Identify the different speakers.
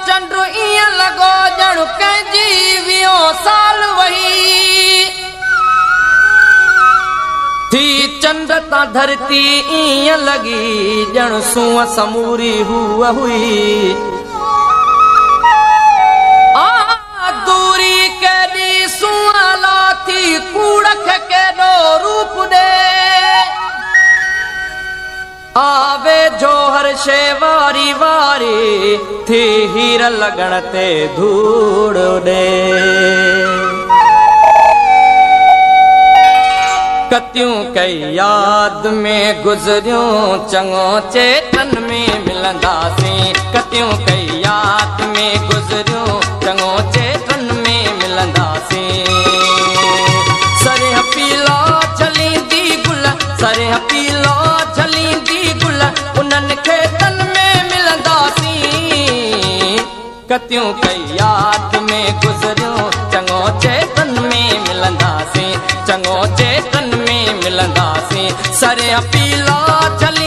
Speaker 1: चंड ईअं लॻो ॼण कंहिंजी 20 साल वही थी चंड तां धरती ईअं लॻी ॼण सूंह समूरी हुआ हुई दूरी केॾी सूंह लाथी कूड़ खे केॾो रूप ॾे आवे जो हर शे वारी वारी थी हीर लॻण ते धूड़ ॾे कतियूं कई याद में गुज़रियूं चङो चेतन में मिलंदासीं कतियूं कई याद में गुज़रियूं चङो चेतन में मिलंदासीं सरिह पीलो झलींदी गुल सरिह पीलो झलींदी गुल उन्हनि खेतन में मिलंदासीं कतियूं कई याद में गुज़रियूं चङो चेतन में मिलंदासीं चङो चेतन में मिलंदासीं सरिह पीलो झली